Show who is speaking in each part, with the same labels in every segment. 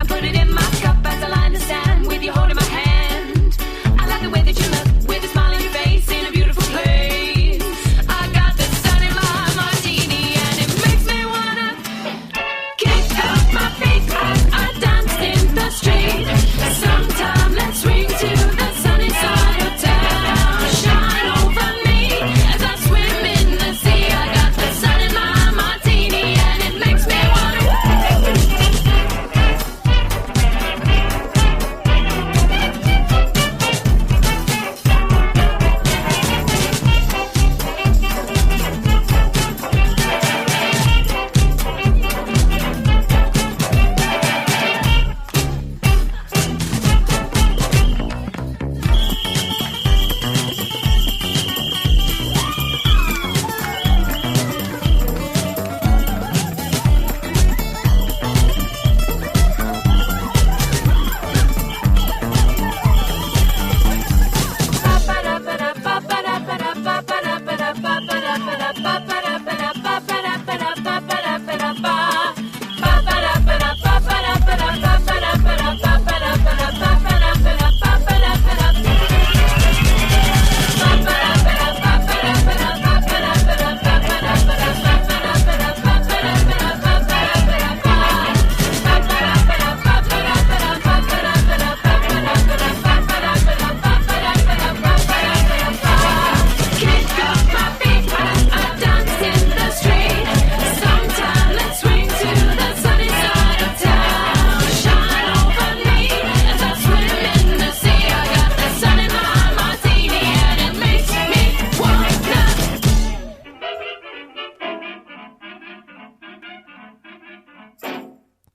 Speaker 1: put it in my cup as I line the stand with you holding my hand. I like the way that you look with a smile on your face in a beautiful place. I got the sun in my martini and it makes me wanna kick up my feet as I dance in the street. Sometime let's swing to the sunny side of town. Shine over me as I swim in the sea. I got the sun in my martini and it makes me wanna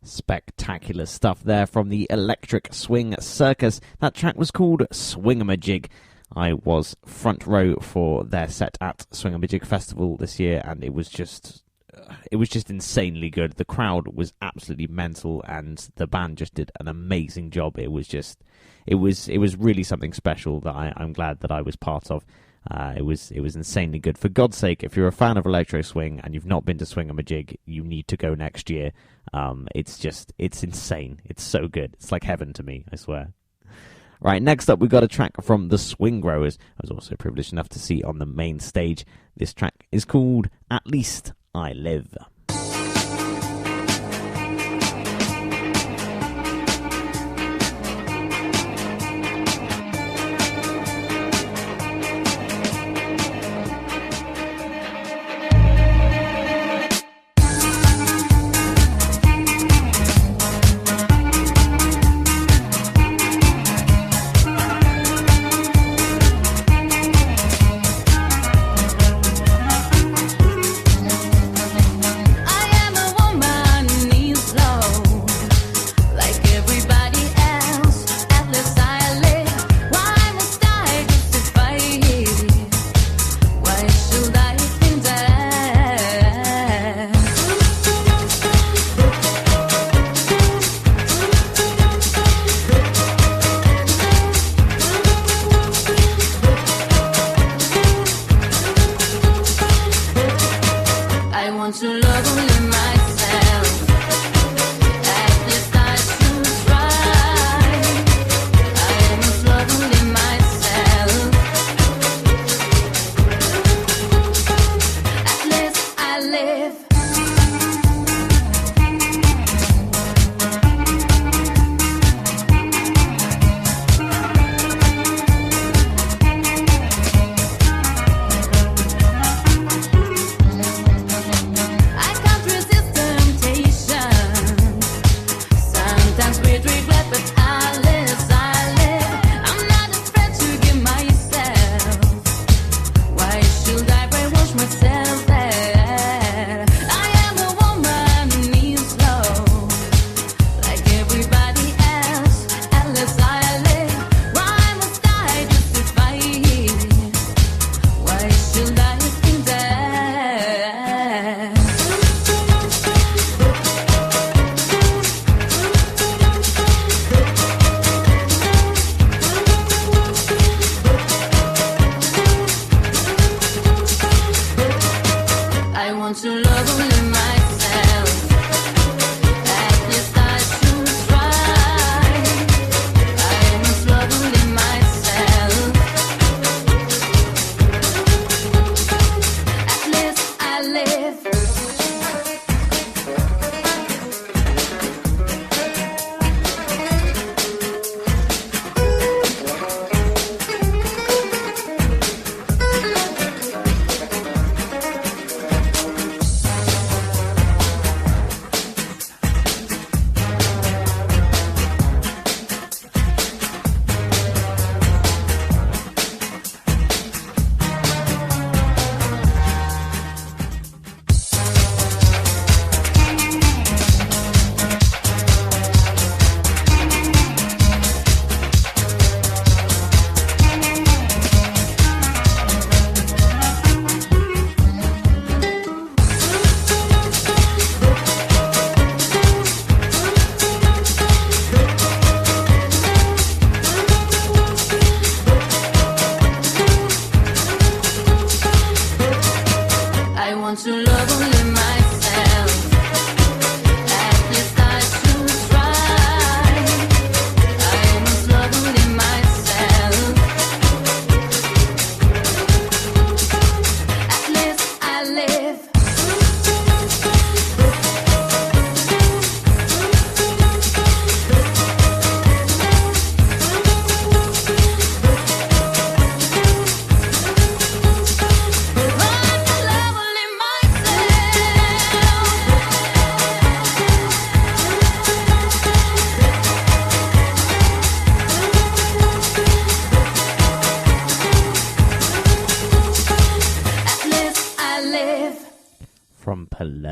Speaker 2: spectacular stuff there from the Electric Swing Circus. That track was called Swingamajig. I was front row for their set at Swingamajig Festival this year, and it was just insanely good. The crowd was absolutely mental, and the band just did an amazing job. It was really something special that I'm glad that I was part of. It was insanely good. For God's sake, if you're a fan of Electro Swing and you've not been to Swingamajig, you need to go next year. It's insane. It's so good. It's like heaven to me, I swear. Right, next up we've got a track from the Swingrowers. I was also privileged enough to see on the main stage. This track is called At Least I Live.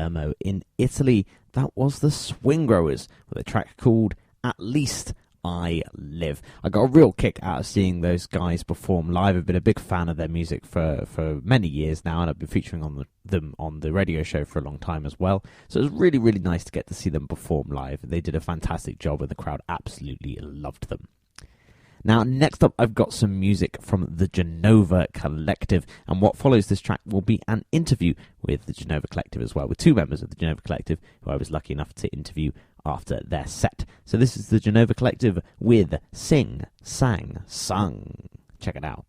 Speaker 2: Palermo in Italy. That was the Swingrowers with a track called At Least I Live. I got a real kick out of seeing those guys perform live. I've been a big fan of their music for many years now, and I've been featuring them on the radio show for a long time as well. So it was really, really nice to get to see them perform live. They did a fantastic job, and the crowd absolutely loved them. Now, next up, I've got some music from the Genova Collective, and what follows this track will be an interview with the Genova Collective as well, with two members of the Genova Collective who I was lucky enough to interview after their set. So this is the Genova Collective with Sing, Sang, Sung. Check it out.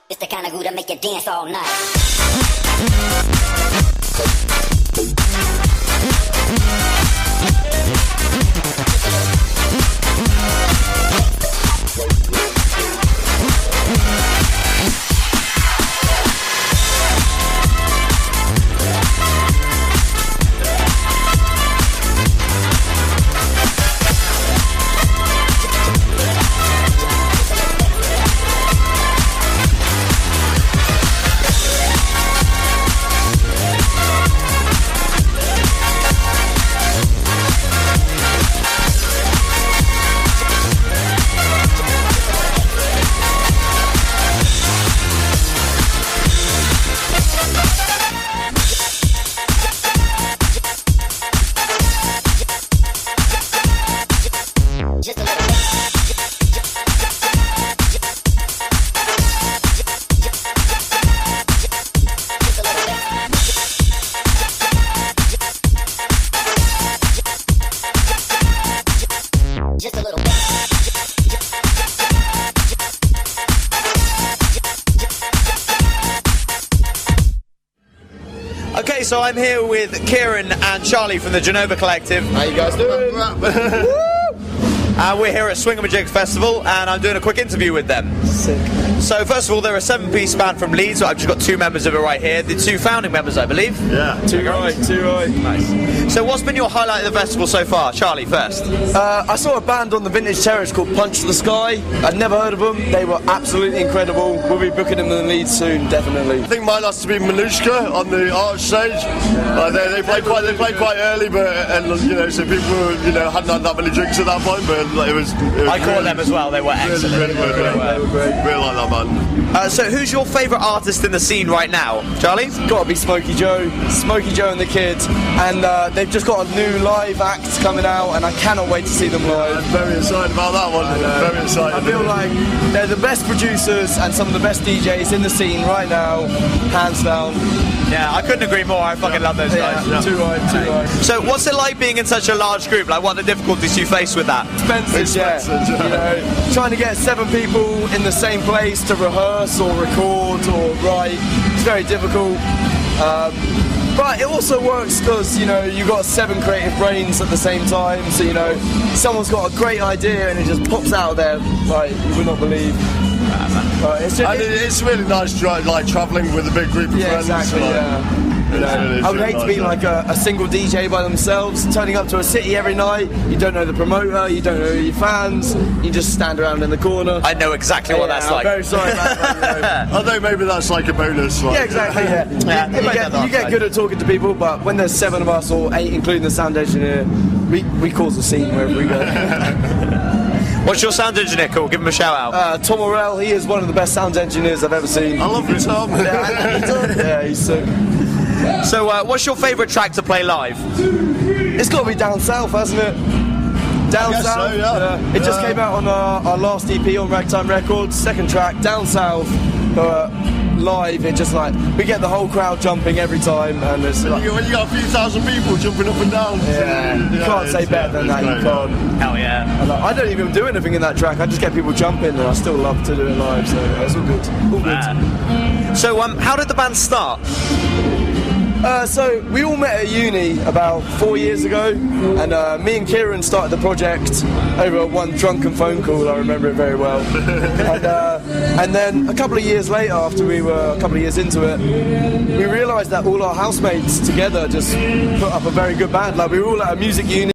Speaker 3: It's the kind of So I'm here with Kieran and Charlie from the Genova Collective.
Speaker 4: How you guys doing?
Speaker 3: And we're here at Swingamajig Festival, and I'm doing a quick interview with them.
Speaker 4: Sick.
Speaker 3: So first of all, they're a 7-piece band from Leeds. So I've just got 2 members of it right here. The 2 founding members, I believe.
Speaker 4: Yeah. Too right.
Speaker 3: Nice. So what's been your highlight of the festival so far? Charlie, first.
Speaker 4: I saw a band on the Vintage Terrace called Punch the Sky. I'd never heard of them. They were absolutely incredible. We'll be booking them in the Leeds soon, definitely.
Speaker 5: I think mine has to be Manushka on the arch stage. They played quite early, but so people hadn't had that many drinks at that point. But it was
Speaker 3: I caught
Speaker 5: really,
Speaker 3: them as well. They were excellent.
Speaker 5: Really good.
Speaker 4: They were great.
Speaker 5: Really like that band.
Speaker 3: So who's your favourite artist in the scene right now, Charlie?
Speaker 4: It's got to be Smokey Joe and the Kids, and they've just got a new live act coming out, and I cannot wait to see them live.
Speaker 5: I'm very excited about that one. Very excited.
Speaker 4: I feel like they're the best producers and some of the best DJs in the scene right now, hands down.
Speaker 3: Yeah, I couldn't agree more. I fucking love those guys.
Speaker 4: Yeah, too right.
Speaker 3: So what's it like being in such a large group? Like, what are the difficulties you face with that?
Speaker 4: Expensive, trying to get 7 people in the same place to rehearse or record or write, it's very difficult. But it also works because, you've got 7 creative brains at the same time, so, someone's got a great idea and it just pops out of there, like, you would not believe.
Speaker 5: It's really nice travelling with a big group of friends.
Speaker 4: Exactly, I would hate to be like a single DJ by themselves, turning up to a city every night. You don't know the promoter, you don't know your fans, you just stand around in the corner.
Speaker 3: I know exactly what that's like.
Speaker 4: I'm very sorry about that.
Speaker 5: I think maybe that's like a bonus.
Speaker 4: Yeah, exactly. You get good at talking to people, but when there's 7 of us or 8, including the sound engineer, we cause a scene wherever we go.
Speaker 3: What's your sound engineer called? Give him a shout out.
Speaker 4: Tom Morell, he is one of the best sound engineers I've ever seen.
Speaker 5: I love you, Tom.
Speaker 4: Yeah, he's sick.
Speaker 3: So, what's your favourite track to play live?
Speaker 4: It's got to be Down South, hasn't it? Down South.
Speaker 5: So, yeah.
Speaker 4: It just came out on our last EP on Ragtime Records. Second track, Down South. Live, it just we get the whole crowd jumping every time, and it's
Speaker 5: when you got a few thousand people jumping up and down.
Speaker 4: You can't say better than that. You can't.
Speaker 3: Hell yeah.
Speaker 4: I don't even do anything in that track. I just get people jumping, and I still love to do it live. So it's all good. All good.
Speaker 3: So how did the band start?
Speaker 4: So we all met at uni about 4 years ago, and me and Kieran started the project over one drunken phone call. I remember it very well. And then a couple of years later, after we were a couple of years into it, we realised that all our housemates together just put up a very good band. We were all at a music uni.